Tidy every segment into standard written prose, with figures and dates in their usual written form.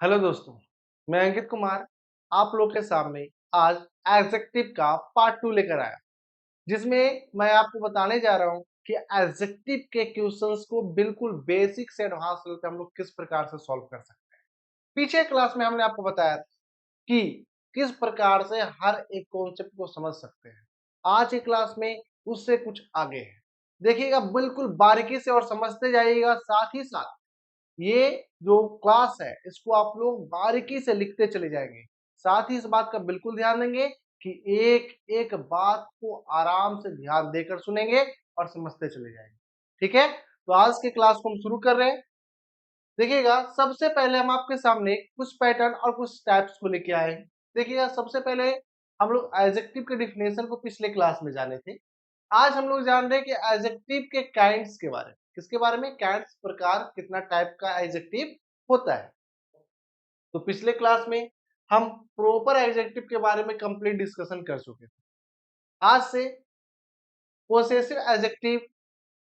Hello दोस्तों, मैं अंकित कुमार आप लोग के सामने आज एडजेक्टिव का पार्ट 2 लेकर आया, जिसमें मैं आपको बताने जा रहा हूं कि एडजेक्टिव के क्वेश्चंस को बिल्कुल बेसिक से एडवांस लेवल पे हम लोग किस प्रकार से सॉल्व कर सकते हैं। पीछे क्लास में हमने आपको बताया था कि किस प्रकार से हर एक कॉन्सेप्ट को समझ सकते हैं। आज की क्लास में उससे कुछ आगे है। देखिएगा बिल्कुल बारीकी से और समझते जाइएगा, साथ ही साथ ये जो क्लास है इसको आप लोग बारीकी से लिखते चले जाएंगे। साथ ही इस बात का बिल्कुल ध्यान देंगे कि एक एक बात को आराम से ध्यान देकर सुनेंगे और समझते चले जाएंगे। ठीक है, तो आज के क्लास को हम शुरू कर रहे हैं। देखिएगा सबसे पहले हम आपके सामने कुछ पैटर्न और कुछ टाइप्स को लेके आए हैं। देखिएगा सबसे पहले हम लोग एडजेक्टिव के डिफिनेशन को पिछले क्लास में जाने थे। आज हम लोग जान रहे हैं कि एडजेक्टिव के काइंड्स के बारे में। किसके बारे में? काइंड्स, प्रकार, कितना टाइप का एडजेक्टिव होता है। तो पिछले क्लास में हम प्रॉपर एडजेक्टिव के बारे में कंप्लीट डिस्कशन कर चुके थे। आज से पोसेसिव एडजेक्टिव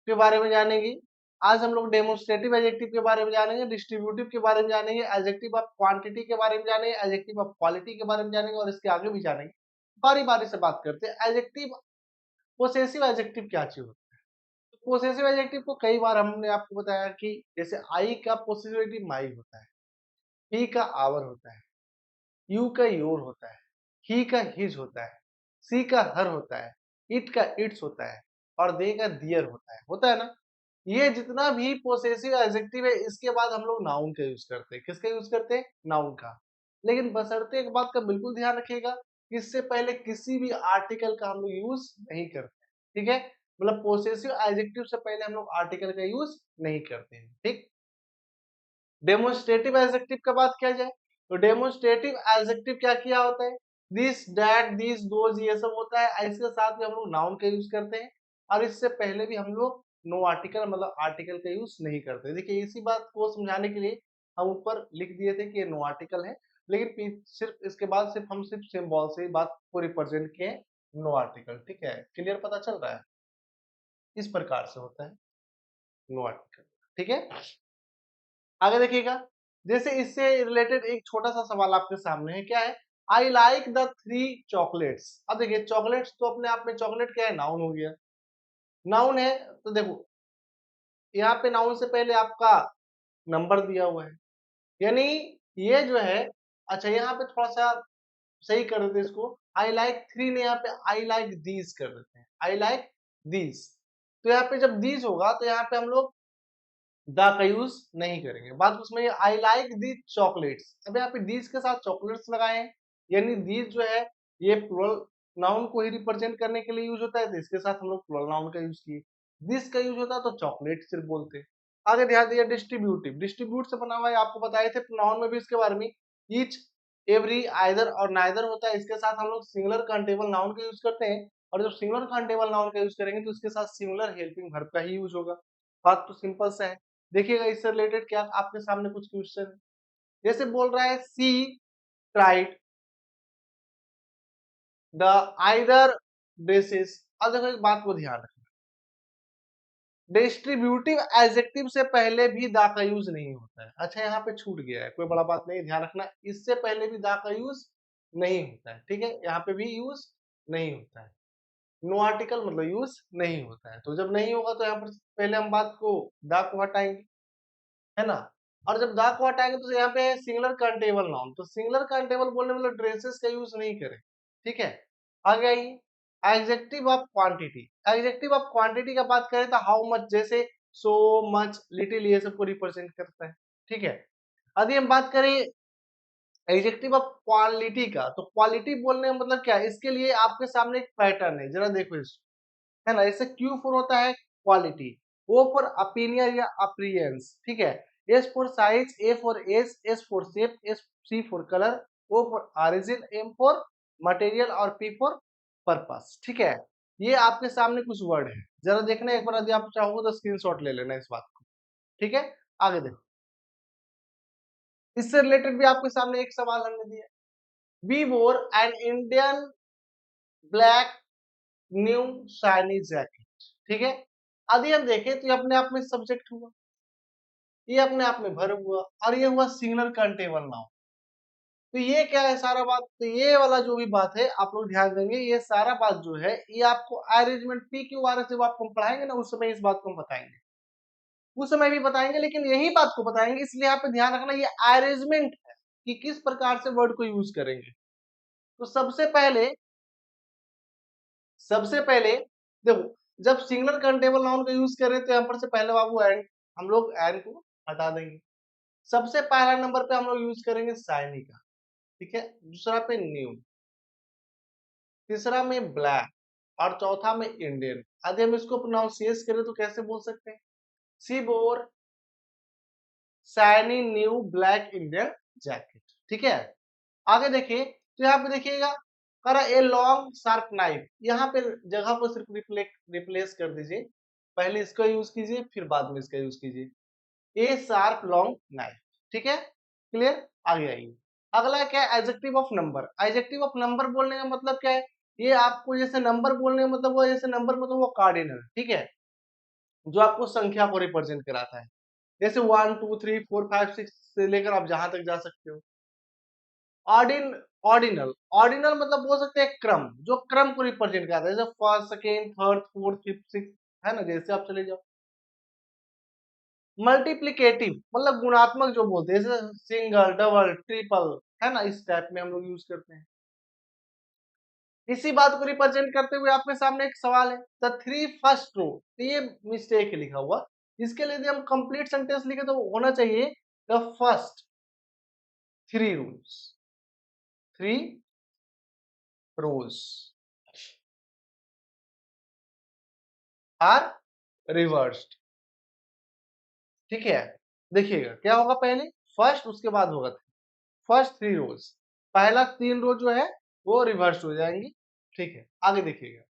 के बारे में जानेंगे। आज हम लोग डेमोन्स्ट्रेटिव एडजेक्टिव के बारे में जानेंगे, डिस्ट्रीब्यूटिव के बारे में जानेंगे, एडजेक्टिव ऑफ क्वांटिटी के बारे में जानेंगे, एडजेक्टिव ऑफ क्वालिटी के बारे में जानेंगे और इसके आगे भी जानेंगे। बारी बारी से बात करते हैं। एडजेक्टिव, पोसेसिव एडजेक्टिव क्या चीज होता है? तो पोसेसिव एडजेक्टिव को कई बार हमने आपको बताया कि जैसे आई का पोसेसिव एडजेक्टिव माई होता है, ही का आवर होता है, यू का योर होता है, ही का हिज होता है, सी का हर होता है, इट का इट्स होता है और दे का दियर होता है ना। ये जितना भी पोसेसिव एडजेक्टिव है इसके बाद हम लोग नाउन का यूज करते हैं। किसका यूज करते हैं? नाउन का। लेकिन बशर्ते एक बात का बिल्कुल ध्यान रखिएगा, इससे पहले किसी भी आर्टिकल का हम लोग यूज नहीं करते। ठीक है, मतलब पोसेसिव एडजेक्टिव से पहले हम लोग आर्टिकल का यूज नहीं करते हैं। ठीक, डेमोन्स्ट्रेटिव एडजेक्टिव का बात किया जाए तो डेमोन्स्ट्रेटिव एडजेक्टिव क्या किया होता है? दिस, दैट, दिस, दोज, ये सब होता है। इसके साथ में हम लोग नाउन का यूज करते हैं और इससे पहले भी हम लोग नो आर्टिकल मतलब आर्टिकल का यूज नहीं करते। देखिए इसी बात को समझाने के लिए हम ऊपर लिख दिए थे कि ये नो आर्टिकल है, लेकिन सिर्फ इसके बाद सिर्फ सिंबल से ही बात को रिप्रेजेंट किए, नो आर्टिकल। ठीक है, क्लियर पता चल रहा है? इस प्रकार से होता है नो आर्टिकल। ठीक है, आगे देखिएगा। जैसे इससे रिलेटेड एक छोटा सा सवाल आपके सामने है, क्या है? I like the 3 chocolates. अब देखिए चॉकलेट्स तो अपने आप में चॉकलेट क्या है? नाउन हो गया। नाउन है तो देखो यहाँ पे नाउन से पहले आपका नंबर दिया हुआ है, यानी ये जो है, अच्छा यहाँ पे थोड़ा सा सही कर देते हैं इसको। आई लाइक 3 ने यहाँ पे आई लाइक दीज कर देते हैं, आई लाइक दीज। तो यहाँ पे जब दीज होगा तो यहाँ पे हम लोग द का यूज नहीं करेंगे। बात उसमें आई लाइक दी चॉकलेट्स, अब यहाँ पे दीज के साथ चॉकलेट्स लगाए हैं, यानी दीज जो है ये प्लुरल नाउन को ही रिप्रेजेंट करने के लिए यूज होता है, तो इसके साथ हम लोग प्लुरल नाउन का यूज किए। दिस का यूज होता है तो चॉकलेट सिर्फ बोलते हैं। आगे ध्यान दिया, डिस्ट्रीब्यूटिव, डिस्ट्रीब्यूट से बना हुआ है, आपको बताए थे नाउन में भी इसके बारे में। ईच, एवरी, आइदर और नाइदर होता है। इसके साथ हम लोग सिंगुलर काउंटेबल नाउन का यूज करते हैं और जब सिंगुलर काउंटेबल नाउन का यूज करेंगे तो इसके साथ सिंगुलर हेल्पिंग वर्ब का ही यूज होगा। बात तो सिंपल सा है। देखिएगा इससे रिलेटेड क्या आपके सामने कुछ क्वेश्चन है। जैसे बोल रहा है सी ट्राइड द आइदर ड्रेसेस। अब देखो एक बात को ध्यान रखना, डिस्ट्रीब्यूटिव एडजेक्टिव से पहले भी दा का यूज नहीं होता है। अच्छा यहाँ पे छूट गया है, कोई बड़ा बात नहीं, ध्यान रखना, इससे पहले भी दा का यूज नहीं होता है। ठीक है, यहाँ पे भी यूज नहीं होता है। नो आर्टिकल मतलब यूज नहीं होता है। तो जब नहीं होगा तो यहाँ पर पहले हम बात को दा को हटाएंगे, है ना। और जब दा को हटाएंगे तो यहाँ पे है सिंगुलर काउंटेबल नाउन, तो सिंगुलर काउंटेबल बोलने मतलब ड्रेसेस का यूज नहीं करें। ठीक है, आगे आइए, adjective of quantity. Adjective of quantity का बात करें तो हाउ मच, जैसे सो, मच, लिटिल, ये सबको रिप्रेजेंट करता है। ठीक है, यदि हम बात करें एडजेक्टिव ऑफ क्वालिटी का, तो क्वालिटी बोलने का मतलब क्या है? इसके लिए आपके सामने एक पैटर्न है, जरा देखो इसको, है ना। इससे क्यू फॉर होता है क्वालिटी, ओ फॉर ओपिनियन या अपीयरेंस, ठीक है, S for size, A for S for shape, S C for colour, O for origin, M for material और पी फॉर पर्पस। ठीक है, ये आपके सामने कुछ वर्ड है, जरा देखना एक बार, यदि आप चाहोगे तो स्क्रीनशॉट ले लेना इस बात को। ठीक है, आगे देखो, इससे रिलेटेड भी आपके सामने एक सवाल हमने दिया, वी वोर an Indian black new shiny jacket. ठीक है, यदि हम देखें तो ये अपने आप में सब्जेक्ट हुआ, ये अपने आप में verb हुआ, और ये हुआ सिंगुलर काउंटेबल नाउन। तो ये क्या है सारा बात, तो ये वाला जो भी बात है आप लोग ध्यान देंगे, ये सारा बात जो है ये आपको arrangement P Q R S जब आपको हम पढ़ाएंगे ना, उस समय इस बात को हम बताएंगे, उस समय भी बताएंगे, लेकिन यही बात को बताएंगे, इसलिए यहाँ पे ध्यान रखना ये अरेंजमेंट है कि किस प्रकार से वर्ड को यूज करेंगे। तो सबसे पहले देखो, जब सिंगुलर काउंटेबल नाउन का यूज कर रहे थे यहाँ पर से पहले बाबू एंड, हम लोग एंड को हटा देंगे। सबसे पहला नंबर पे हम लोग यूज करेंगे शाइनी का, ठीक है, दूसरा पे न्यू, तीसरा में ब्लैक, और चौथा में इंडियन। यदि हम इसको प्रोनाउंसिएट करें तो कैसे बोल सकते हैं, सी बोर shiny new black Indian jacket, ठीक है। आगे देखिए, तो यहाँ पे देखिएगा करा ए लॉन्ग शार्प नाइफ, यहाँ पे जगह को सिर्फ रिप्लेस कर दीजिए, पहले इसका यूज कीजिए फिर बाद में इसका यूज कीजिए, ए शार्प लॉन्ग नाइफ, ठीक है, क्लियर। आगे आइए, अगला क्या है, adjective of number. Adjective of number बोलने का मतलब क्या है, ये आपको जैसे नंबर बोलने का मतलब वो, जैसे नंबर मतलब वो कार्डिनल, ठीक है, जो आपको संख्या को रिप्रेजेंट कराता है, जैसे 1 2 3 4 5 6 से लेकर आप जहां तक जा सकते हो। ऑर्डिन ऑर्डिनल ऑर्डिनल मतलब बोल सकते हैं क्रम, जो क्रम को रिप्रेजेंट करता है, जैसे first second third fourth fifth six, है ना, जैसे आप चले जाओ। मल्टीप्लिकेटिव मतलब गुणात्मक जो बोलते हैं, जैसे सिंगल डबल ट्रिपल, है ना, इस टाइप में हम लोग यूज करते हैं। इसी बात को रिप्रेजेंट करते हुए आपके सामने एक सवाल है, द थ्री फर्स्ट रो, तो ये मिस्टेक है लिखा हुआ, इसके लिए यदि हम कंप्लीट सेंटेंस लिखे तो होना चाहिए the first three rules, three rows are reversed, ठीक है। देखिएगा क्या होगा, पहले फर्स्ट, उसके बाद होगा फर्स्ट थ्री रोज, पहला तीन रो जो है वो रिवर्स हो जाएंगी, ठीक है। आगे देखिएगा,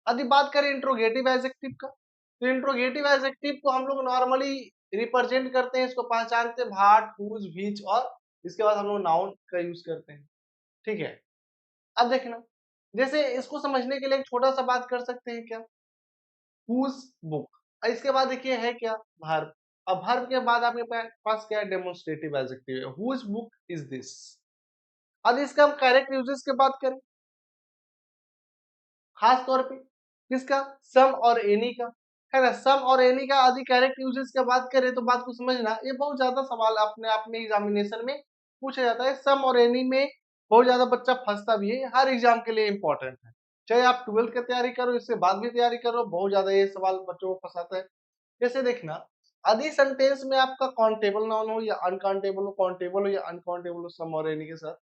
यदि बात करें इंट्रोगेटिव एडजेक्टिव का, तो इंट्रोगेटिव एडजेक्टिव को हम लोग नॉर्मली रिप्रेजेंट करते हैं, इसको पहचानते हैं भाट हुज व्हिच, और इसके बाद हम लोग नाउन का यूज करते हैं, ठीक है। अब देखना, जैसे इसको समझने के लिए एक छोटा सा बात कर सकते हैं क्या, हुज बुक, इसके बाद देखिए है क्या, वर्ब। अब वर्ब के बाद आपके पास क्या है, डेमोन्स्ट्रेटिव एडजेक्टिव है, हुज बुक इज दिस। अब इसका हम करेक्ट यूजेस की बात करें, खास तौर पे किसका, सम और एनी का, है ना, सम और एनी का आदि करेक्ट यूजेस की बात करें तो बात को समझना, ये बहुत ज्यादा सवाल अपने आप में एग्जामिनेशन में पूछा जाता है, सम और एनी में बहुत ज्यादा बच्चा फंसता भी है, हर एग्जाम के लिए इंपॉर्टेंट है, चाहे आप 12th की तैयारी करो, इससे बाद भी तैयारी करो, बहुत ज्यादा ये सवाल बच्चों को फंसाता है। जैसे देखना, आदि सेंटेंस में आपका काउंटेबल नाउन हो या अनकाउंटेबल हो, काउंटेबल हो या अनकाउंटेबल हो, सम और एनी के साथ,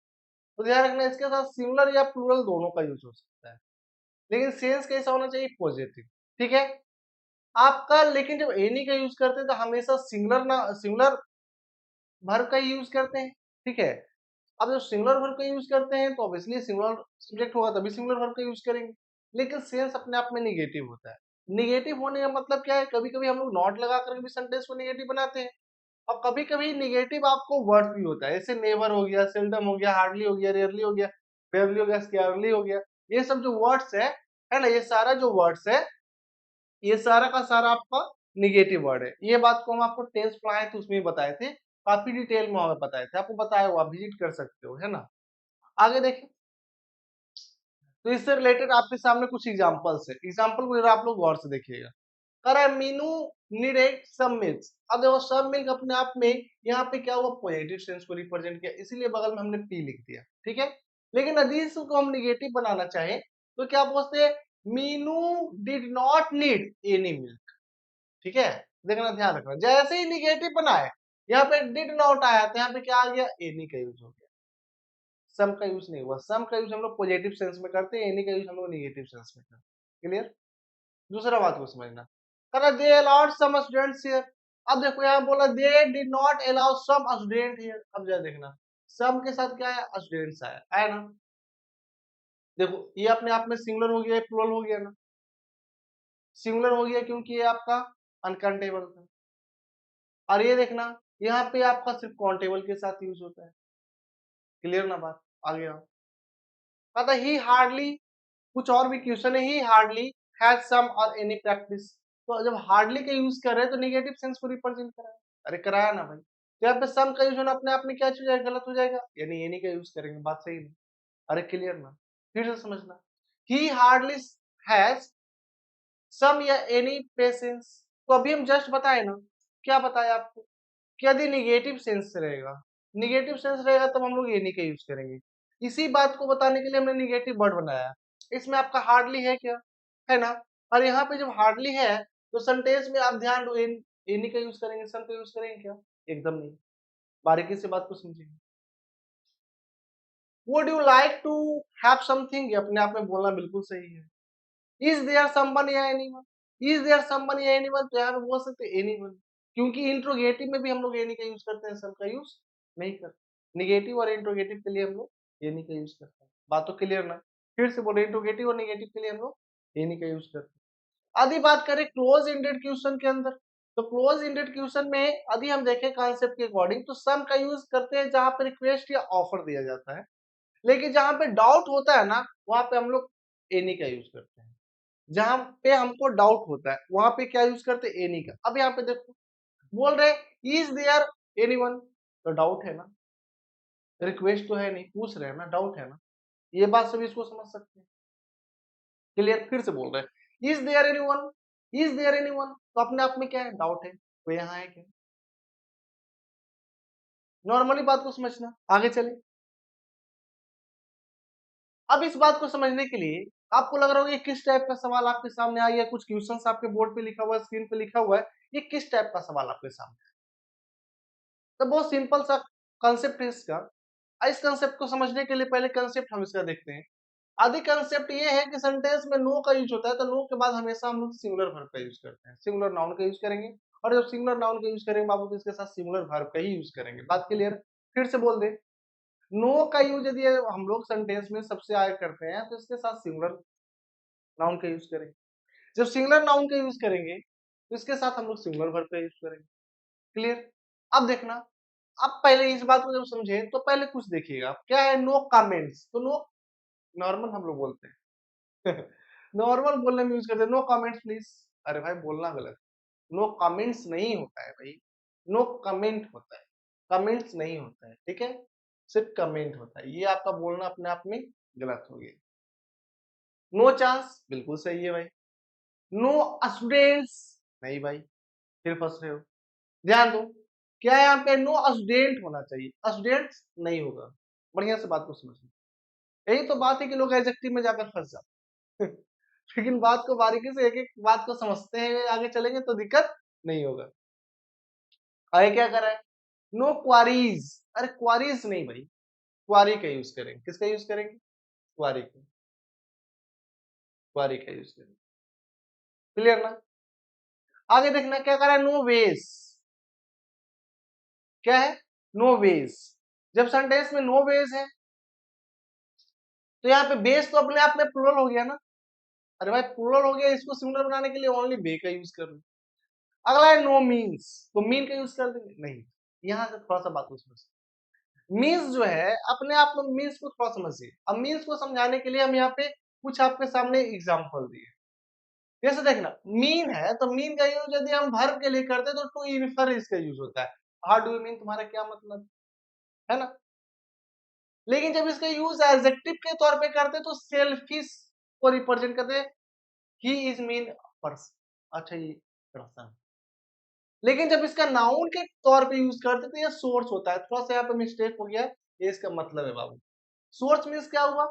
तो ध्यान रखना इसके साथ सिंगुलर या प्लूरल दोनों का यूज हो सकता है, लेकिन सेंस कैसा होना चाहिए, पॉजिटिव, ठीक है। आपका लेकिन जब एनी का यूज करते हैं तो हमेशा सिंगुलर ना सिंगुलर वर्ब का यूज करते हैं, ठीक है। अब जब सिंगुलर वर्ब का यूज करते हैं तो ऑब्वियसली सिंगुलर सब्जेक्ट होगा तभी सिंगुलर वर्ब का यूज करेंगे, लेकिन सेंस अपने आप में निगेटिव होता है। निगेटिव होने का मतलब क्या है, कभी कभी हम लोग नॉट लगा कर भी सेंटेंस को निगेटिव बनाते हैं, और कभी कभी निगेटिव आपको वर्ड भी होता है, जैसे नेवर हो गया, सेल्डम हो गया, हार्डली हो गया, रेयरली हो गया, रेयरली हो गया, स्केयरली हो गया, ये सब जो वर्ड्स है ना, ये सारा जो वर्ड्स है, ये सारा का सारा आपका निगेटिव वर्ड है। ये बात को हम आपको टेंस पढ़ाए थे उसमें बताए थे, काफी डिटेल में हमें बताए थे, आपको बताया हुआ, विजिट कर सकते हो, है ना। आगे देखें, तो इससे रिलेटेड आपके सामने कुछ एग्जांपल्स है, एग्जांपल को जरा आप लोग गौर से देखिएगा। कह रहा है मीनू नीडेड सम मिल्क, अब देखो सम मिल्क अपने आप में यहाँ पे क्या हुआ, पॉजिटिव सेंस को रिप्रेजेंट किया, इसीलिए बगल में हमने पी लिख दिया, ठीक है। लेकिन यदि इसको हम निगेटिव बनाना चाहें तो क्या बोलते हैं, Meenu did not need any milk, ठीक है। देखना, ध्यान रखना, जैसे ही निगेटिव बनाए यहाँ पे डिड नॉट आया तो यहाँ पे क्या आ गया, एनी का यूज हो गया, सम का यूज नहीं हुआ। सम का यूज हम लोग पॉजिटिव सेंस में करते हैं, एनी का यूज हम लोग निगेटिव सेंस में करते हैं, क्लियर। दूसरा बात को समझना, कहना they allowed some students here, अब देखो यहाँ बोला they did not allow some student here, अब जरा देखना, सम के साथ क्या है, स्टूडेंट्स आया, आया ना। देखो ये अपने आप में सिंगुलर हो गया, प्लूरल हो गया ना, सिंगुलर हो गया क्योंकि ये आपका अनकाउंटेबल था, और ये देखना यहाँ पे आपका सिर्फ काउंटेबल के साथ यूज होता है, क्लियर ना बात। आगे आओ, कहता ही हार्डली, कुछ और भी क्वेश्चन है, ही हार्डली हैज सम और एनी प्रैक्टिस, तो जब हार्डली का यूज कर रहे हैं तो निगेटिव सेंस को रिप्रेजेंट कर रहा है, अरे कराया ना भाई, तो यहाँ पे सम का यूज होना अपने आप में क्या हो जाएगा, गलत हो जाएगा, यानी एनी का यूज करेंगे, बात सही नहीं। अरे क्लियर ना, फिर से समझना, ही हार्डली हैज सम या एनी पेशेंस, तो अभी हम जस्ट बताए ना, क्या बताया आपको कि यदि निगेटिव सेंस रहेगा, निगेटिव सेंस रहेगा तब हम लोग एनी का यूज करेंगे। इसी बात को बताने के लिए हमने निगेटिव वर्ड बनाया। इसमें आपका हार्डली है क्या, है ना, और यहाँ पे जब हार्डली है तो सेंटेंस में आप ध्यान दो, एनी का यूज करेंगे, सम का यूज करेंगे क्या, एकदम नहीं। बारीकी से बात को समझिए। Would you like to have something, अपने आप में बोलना बिल्कुल सही है। इज देयर समवन या एनीवन, इज देयर समवन या एनीवन, तो यहाँ पे बोल सकते हैं एनीवन, क्योंकि इंट्रोगेटिव में भी हम लोग एनी का यूज करते हैं, सम का यूज नहीं करते। निगेटिव और इंट्रोगेटिव के लिए हम लोग एनी का यूज करते हैं, बात तो क्लियर ना, फिर से बोले, इंट्रोगेटिव और निगेटिव के लिए हम लोग एनी का यूज करते हैं। आदि बात करें क्लोज इंडेड क्वेश्चन के अंदर, तो क्लोज इंडेड क्वेश्चन में यदि हम देखें कॉन्सेप्ट के अकॉर्डिंग, तो सम का यूज करते हैं जहां पर रिक्वेस्ट या ऑफर दिया जाता है, लेकिन जहां पे डाउट होता है ना, वहां पे हम लोग एनी का यूज करते हैं। जहां पे हमको डाउट होता है वहां पे क्या यूज करते हैं, एनी का। अब यहाँ पे देखो, बोल रहे इज देयर एनीवन, तो डाउट है ना, रिक्वेस्ट तो है नहीं, पूछ रहे हैं ना, डाउट है ना, ये बात सभी इसको समझ सकते हैं। क्लियर, फिर से बोल रहे हैं is there anyone, is there anyone, तो अपने आप में क्या है, डाउट है, तो यहाँ है क्या। नॉर्मली बात को समझना, आगे चले। अब इस बात को समझने के लिए आपको लग रहा होगा ये किस टाइप का सवाल आपके सामने आया, या कुछ क्वेश्चंस आपके बोर्ड पे लिखा हुआ है, स्क्रीन पे लिखा हुआ है, ये किस टाइप का सवाल आपके सामने। तो बहुत सिंपल सा कॉन्सेप्ट है इसका। इस कॉन्सेप्ट को समझने के लिए पहले कॉन्सेप्ट हम इसका देखते हैं। आदि कॉन्सेप्ट ये है कि सेंटेंस में नो का यूज होता है, तो नो के बाद हमेशा हम लोग सिंगुलर वर्ब का यूज करते हैं, सिंगुलर नाउन का यूज करेंगे, और जब सिंगुलर नाउन का यूज करेंगे बाबू, तो इसके साथ सिंगुलर वर्ब का ही यूज करेंगे, बात क्लियर। फिर से बोल दे, नो का यूज यदि हम लोग सेंटेंस में सबसे आगे करते हैं, तो इसके साथ सिंगुलर नाउन का यूज करेंगे। जब सिंगुलर नाउन का यूज करेंगे तो इसके साथ हम लोग सिंगुलर वर्ब का यूज करेंगे। क्लियर। अब देखना, अब पहले इस बात को जब समझे तो पहले कुछ देखिएगा, क्या है नो कमेंट्स, तो नो नॉर्मल हम लोग बोलते हैं नॉर्मल बोलने में यूज करते हैं, नो कमेंट्स प्लीज। अरे भाई बोलना गलत, नो कमेंट्स नहीं होता है भाई, नो कमेंट होता है, कमेंट्स नहीं होता है, ठीक है, सिर्फ कमेंट होता है, ये आपका बोलना अपने आप में गलत हो गया। नो चांस बिल्कुल सही है भाई, नो स्टूडेंट्स नहीं भाई, फिर फंस रहे हो। ध्यान दो, क्या है यहाँ पे, नो स्टूडेंट होना चाहिए, स्टूडेंट्स नहीं होगा। बढ़िया से बात को समझना, यही तो बात है कि लोग एडजेक्टिव में जाकर फंस जाते हैं लेकिन बात को बारीकी से एक एक बात को समझते हैं, आगे चलेंगे तो दिक्कत नहीं होगा। आगे क्या कर रहा है, नो क्वारीज, अरे क्वारीज नहीं भाई, क्वारी का यूज करेंगे, किसका यूज करेंगे, क्वारी का, क्वारी का यूज करेंगे। क्लियर ना। आगे देखना क्या कर रहा है, नो वेज, क्या है, नो वेज। जब सेंटेंस में नो वेज है तो यहाँ पे बेस तो अपने आप में प्लूरल हो गया ना, अरे भाई प्लूरल हो गया, इसको सिंगुलर बनाने के लिए ओनली बे का यूज कर लो। अगला है नो मीन्स, तो मीन का यूज कर देंगे नहीं, यहाँ से थोड़ा सा बात को समझिए। मीन्स जो है अपने आप में, मीन्स को थोड़ा समझिए। अब मीन्स को समझाने के लिए हम यहाँ पे कुछ आपके सामने एग्जाम्पल दिए। जैसे देखना, मीन है तो मीन का यूज यदि हम वर्ब के लिए करते तो टू इन्फर इसका यूज होता है, हाउ डू यू मीन, तुम्हारा क्या मतलब है ना। लेकिन जब इसका यूज एडजेक्टिव के तौर पे करते तो सेल्फिश को रिप्रेजेंट करते, ही इज मीन पर्सन, अच्छा ये पर्सन। लेकिन जब इसका नाउन के तौर पे यूज करते तो ये सोर्स होता है, थोड़ा सा यहाँ पे मिस्टेक हो गया, ये इसका मतलब है बाबू। सोर्स मीन्स क्या हुआ,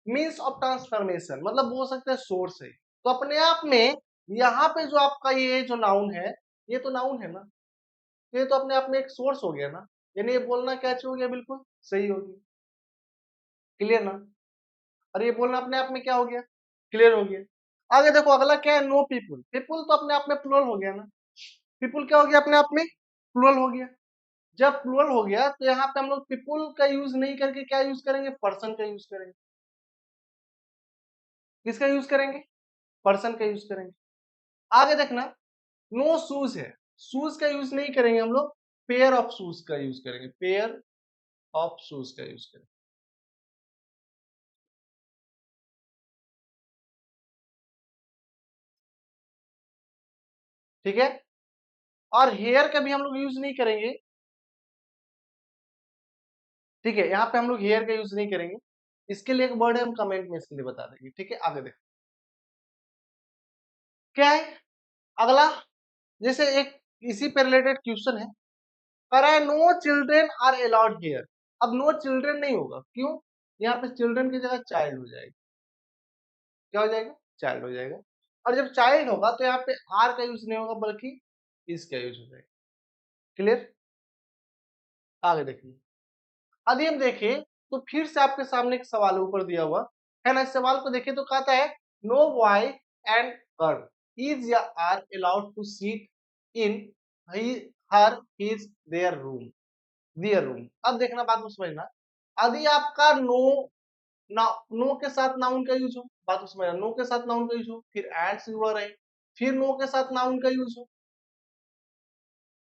मीन्स ऑफ ट्रांसफॉर्मेशन, मतलब बोल सकते हैं सोर्स है। तो अपने आप में यहाँ पे जो आपका ये जो नाउन है, ये तो नाउन है ना, ये तो अपने आप में एक सोर्स हो गया ना, यानी ये बोलना क्या हो गया, बिल्कुल सही हो गया। क्लियर ना। और ये बोलना अपने आप में क्या हो गया, क्लियर हो गया। आगे देखो अगला क्या है, नो पीपुल, पीपुल तो अपने आप में प्लूरल हो गया ना, पीपुल क्या हो गया अपने आप में, प्लूरल हो गया। जब प्लूरल हो गया तो यहाँ पे हम लोग पीपुल का यूज नहीं करके क्या यूज करेंगे, पर्सन का यूज करेंगे। किसका यूज करेंगे, पर्सन का यूज करेंगे। आगे देखना, नो शूज है, शूज का यूज नहीं करेंगे हम लोग, पेयर ऑफ शूज का यूज करेंगे, पेयर ऑफ शूज का यूज करेंगे। ठीक है, और हेयर का भी हम लोग यूज नहीं करेंगे, ठीक है, यहाँ पे हम लोग हेयर का यूज नहीं करेंगे। इसके लिए एक वर्ड है, हम कमेंट में इसके लिए बता देंगे, ठीक है। आगे देखो क्या है अगला, जैसे एक इसी पे रिलेटेड क्वेश्चन है, पर है no children are allowed here. अब नो चिल्ड्रेन नहीं होगा, क्यों? यहाँ पे चिल्ड्रेन की जगह चाइल्ड हो जाएगी। क्या हो जाएगा? चाइल्ड हो जाएगा। और जब चाइल्ड होगा तो यहाँ पे आर का यूज नहीं होगा, बल्कि इस का यूज हो जाएगा। क्लियर? आगे देखिए, यदि हम देखें तो फिर से आपके सामने एक सवाल ऊपर दिया हुआ है ना। इस सवाल को देखें तो कहता है no boy and girl is या are allowed to sit in her his their room. अब देखना, बात को समझना, यदि आपका नो के साथ नाउन का यूज हो, बात को समझना, नो के साथ नाउन का यूज हो, फिर एंड से जुड़ा रहे, फिर नो के साथ नाउन का यूज हो,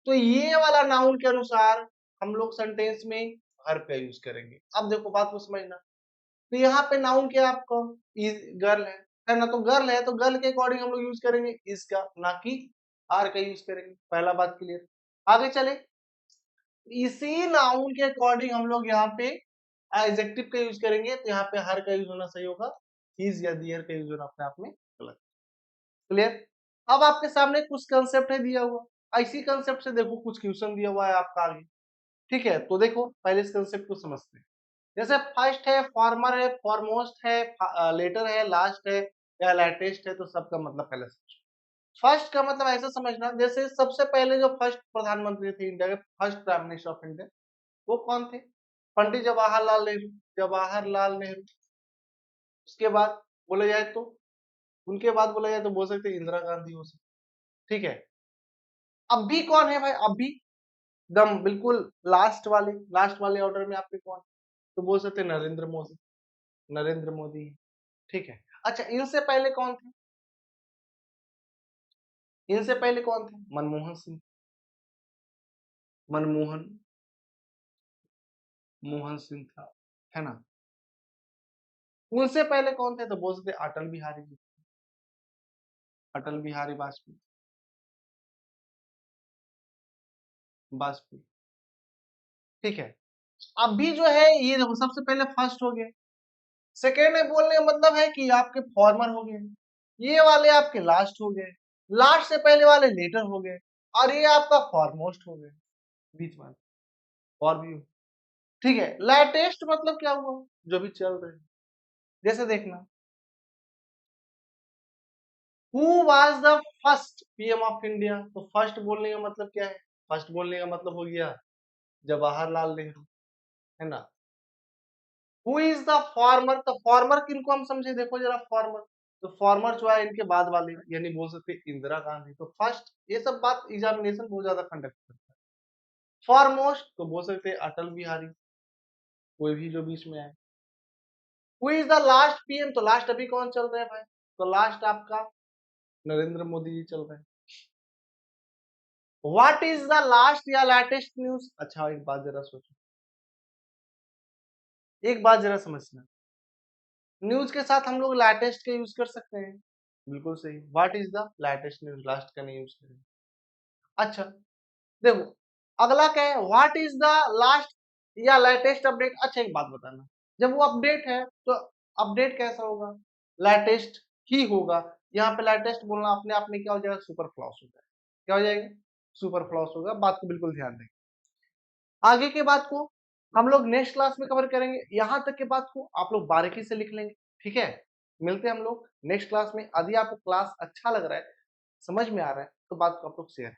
तो ये वाला नाउन के अनुसार हम लोग सेंटेंस में हर का यूज करेंगे। अब देखो बात को समझना, तो यहाँ पे नाउन क्या आपका गर्ल है ना, तो गर्ल है तो गर्ल के अकॉर्डिंग हम लोग यूज करेंगे इसका, ना कि आर का यूज करेंगे। पहला बात क्लियर। आगे चले, इसी नाउन के अकॉर्डिंग हम लोग यहाँ पे एडजेक्टिव का यूज करेंगे, तो यहाँ पे हर का यूज होना सही होगा, हिज या दियर का यूज होना अपने आप में गलत। क्लियर? अब आपके सामने कुछ कंसेप्ट है दिया हुआ, इसी कंसेप्ट से देखो कुछ क्वेश्चन दिया हुआ है आपका आगे, ठीक है। तो देखो पहले इस कंसेप्ट को समझते हैं। जैसे फर्स्ट है, फॉर्मर है, फॉरमोस्ट है, लेटर है, लास्ट है या लेटेस्ट है, तो सबका मतलब पहले समझो। फर्स्ट का मतलब ऐसा समझना, जैसे सबसे पहले जो फर्स्ट प्रधानमंत्री थे इंडिया के, first prime minister of India, वो कौन थे? पंडित जवाहरलाल नेहरू। जवाहरलाल नेहरू। उसके बाद बोला जाए तो, उनके बाद बोला जाए तो बोल सकते हैं इंदिरा गांधी हो सकते, ठीक है। अभी कौन है भाई? अभी दम बिल्कुल लास्ट वाले ऑर्डर में आपके कौन? तो बोल सकते हैं नरेंद्र मोदी। नरेंद्र मोदी, ठीक है। अच्छा, इनसे पहले कौन थे? इनसे पहले कौन थे? मनमोहन सिंह। मनमोहन मोहन सिंह था, है ना। उनसे पहले कौन थे? तो बोल सकते अटल बिहारी जी। अटल बिहारी वाजपेयी। वाजपेयी, ठीक है। अभी जो है ये देखो, सबसे पहले फर्स्ट हो गया, सेकेंड में बोलने का मतलब है कि आपके फॉर्मर हो गए, ये वाले आपके लास्ट हो गए, लास्ट से पहले वाले लेटर हो गए, और ये आपका फॉरमोस्ट हो गए, बीच में और भी हो। ठीक है, लेटेस्ट मतलब क्या हुआ? जो भी चल रहे हैं। जैसे देखना, who was the first PM of India, तो फर्स्ट बोलने का मतलब क्या है? फर्स्ट बोलने का मतलब हो गया जवाहरलाल नेहरू, है ना। हु इज द फॉर्मर, तो फॉर्मर किनको हम समझे? देखो जरा, फॉर्मर, तो फॉर्मर जो है इनके बाद वाले, यानी बोल सकते हैं इंदिरा गांधी। तो फर्स्ट, ये सब बात एग्जामिनेशन बहुत ज्यादा कंडक्ट करता है। फॉरमोस्ट तो बोल सकते हैं अटल बिहारी, कोई भी जो बीच में आए। Who is the last PM, तो लास्ट अभी कौन चल रहे हैं भाई? तो लास्ट आपका नरेंद्र मोदी जी चल रहे हैं। व्हाट इज द लास्ट या लेटेस्ट न्यूज? अच्छा, एक बात जरा सोचो, एक बात जरा समझना, न्यूज के साथ हम लोग लेटेस्ट का यूज कर सकते हैं, बिल्कुल सही। What is the latest news, last का नहीं यूज करेंगे। अच्छा, देखो अगला क्या है, व्हाट इज द लास्ट या लेटेस्ट अपडेट। अच्छा, एक बात बताना, जब वो अपडेट है तो अपडेट कैसा होगा? लेटेस्ट ही होगा। यहाँ पे लेटेस्ट बोलना अपने आप में क्या हो जाएगा? सुपर फ्लॉस हो जाएगा। क्या हो जाएगा? सुपर फ्लॉस होगा। बात को बिल्कुल ध्यान दें। आगे के बात को हम लोग नेक्स्ट क्लास में कवर करेंगे, यहाँ तक के बात को आप लोग बारीकी से लिख लेंगे, ठीक है। मिलते हैं हम लोग नेक्स्ट क्लास में। यदि आपको क्लास अच्छा लग रहा है, समझ में आ रहा है, तो बात को आप लोग शेयर